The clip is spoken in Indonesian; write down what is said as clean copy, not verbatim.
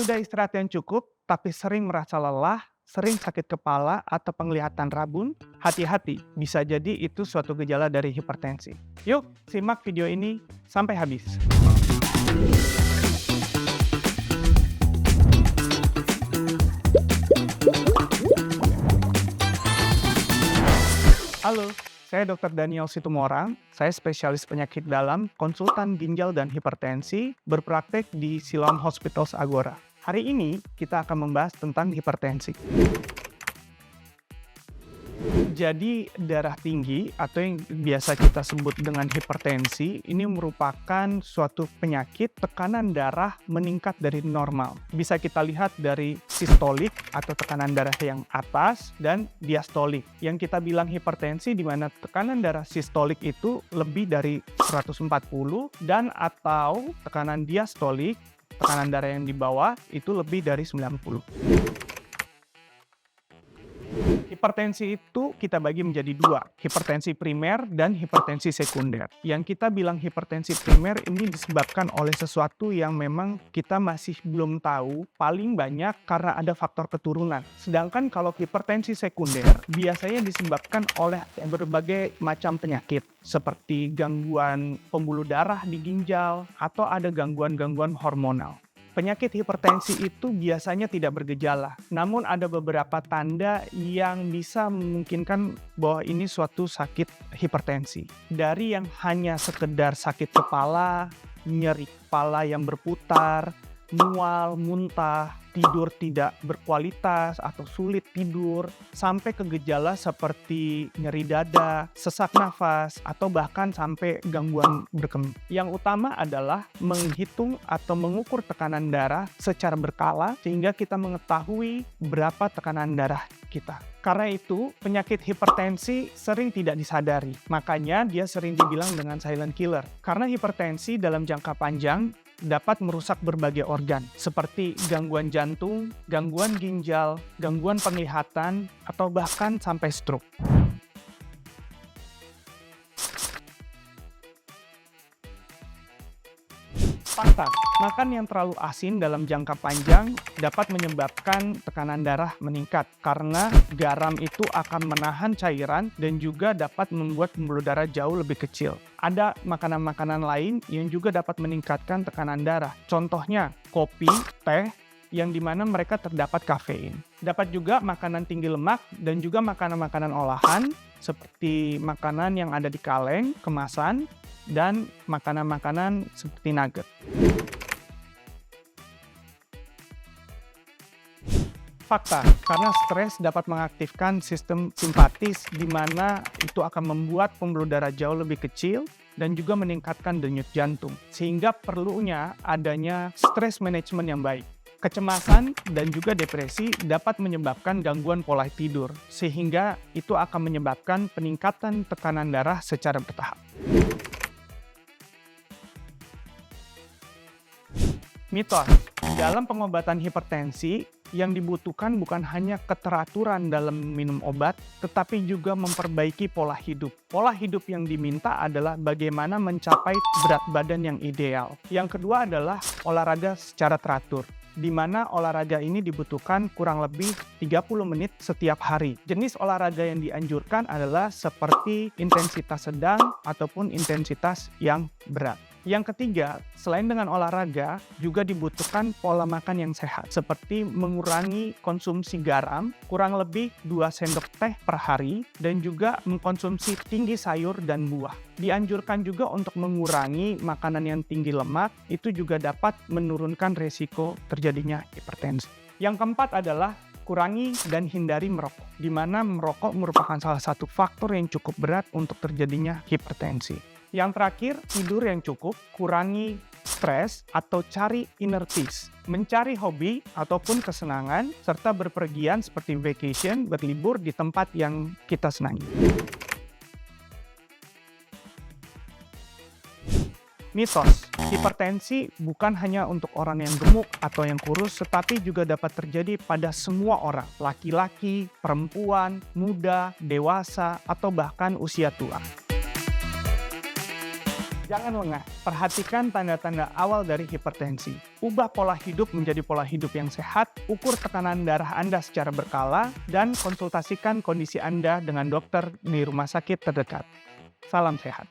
Sudah istirahat yang cukup, tapi sering merasa lelah, sering sakit kepala, atau penglihatan rabun, hati-hati, bisa jadi itu suatu gejala dari hipertensi. Yuk, simak video ini sampai habis. Halo, saya Dr. Daniel Situmorang. Saya spesialis penyakit dalam, konsultan ginjal dan hipertensi, berpraktek di Siloam Hospitals Agora. Hari ini kita akan membahas tentang hipertensi. Jadi darah tinggi atau yang biasa kita sebut dengan hipertensi ini merupakan suatu penyakit tekanan darah meningkat dari normal. Bisa kita lihat dari sistolik atau tekanan darah yang atas dan diastolik. Yang kita bilang hipertensi di mana tekanan darah sistolik itu lebih dari 140 dan atau tekanan diastolik, tekanan darah yang di bawah itu lebih dari 90. Hipertensi itu kita bagi menjadi dua, hipertensi primer dan hipertensi sekunder. Yang kita bilang hipertensi primer ini disebabkan oleh sesuatu yang memang kita masih belum tahu, paling banyak karena ada faktor keturunan. Sedangkan kalau hipertensi sekunder biasanya disebabkan oleh berbagai macam penyakit, seperti gangguan pembuluh darah di ginjal atau ada gangguan-gangguan hormonal. Penyakit hipertensi itu biasanya tidak bergejala, namun ada beberapa tanda yang bisa memungkinkan bahwa ini suatu sakit hipertensi. Dari yang hanya sekedar sakit kepala, nyeri kepala yang berputar, mual, muntah, tidur tidak berkualitas atau sulit tidur, sampai ke gejala seperti nyeri dada, sesak nafas, atau bahkan sampai gangguan berkemih. Yang utama adalah menghitung atau mengukur tekanan darah secara berkala sehingga kita mengetahui berapa tekanan darah kita. Karena itu, penyakit hipertensi sering tidak disadari. Makanya dia sering dibilang dengan silent killer. Karena hipertensi dalam jangka panjang dapat merusak berbagai organ, seperti gangguan jantung, gangguan ginjal, gangguan penglihatan, atau bahkan sampai stroke. Fakta, makan yang terlalu asin dalam jangka panjang dapat menyebabkan tekanan darah meningkat karena garam itu akan menahan cairan dan juga dapat membuat pembuluh darah jauh lebih kecil. Ada makanan-makanan lain yang juga dapat meningkatkan tekanan darah. Contohnya kopi, teh, yang dimana mereka terdapat kafein. Dapat juga makanan tinggi lemak dan juga makanan-makanan olahan seperti makanan yang ada di kaleng, kemasan, dan makanan-makanan seperti nugget. Fakta, karena stres dapat mengaktifkan sistem simpatis di mana itu akan membuat pembuluh darah jauh lebih kecil dan juga meningkatkan denyut jantung. Sehingga perlunya adanya stress management yang baik. Kecemasan dan juga depresi dapat menyebabkan gangguan pola tidur, sehingga itu akan menyebabkan peningkatan tekanan darah secara bertahap. Mitos, dalam pengobatan hipertensi, yang dibutuhkan bukan hanya keteraturan dalam minum obat, tetapi juga memperbaiki pola hidup. Pola hidup yang diminta adalah bagaimana mencapai berat badan yang ideal. Yang kedua adalah olahraga secara teratur, di mana olahraga ini dibutuhkan kurang lebih 30 menit setiap hari. Jenis olahraga yang dianjurkan adalah seperti intensitas sedang ataupun intensitas yang berat. Yang ketiga, selain dengan olahraga, juga dibutuhkan pola makan yang sehat, seperti mengurangi konsumsi garam, kurang lebih 2 sendok teh per hari, dan juga mengkonsumsi tinggi sayur dan buah. Dianjurkan juga untuk mengurangi makanan yang tinggi lemak, itu juga dapat menurunkan resiko terjadinya hipertensi. Yang keempat adalah kurangi dan hindari merokok, di mana merokok merupakan salah satu faktor yang cukup berat untuk terjadinya hipertensi. Yang terakhir, tidur yang cukup, kurangi stres atau cari inner peace, mencari hobi ataupun kesenangan, serta berpergian seperti vacation, berlibur di tempat yang kita senangi. Mitos, hipertensi bukan hanya untuk orang yang gemuk atau yang kurus, tetapi juga dapat terjadi pada semua orang, laki-laki, perempuan, muda, dewasa, atau bahkan usia tua. Jangan lengah, perhatikan tanda-tanda awal dari hipertensi. Ubah pola hidup menjadi pola hidup yang sehat, ukur tekanan darah Anda secara berkala, dan konsultasikan kondisi Anda dengan dokter di rumah sakit terdekat. Salam sehat.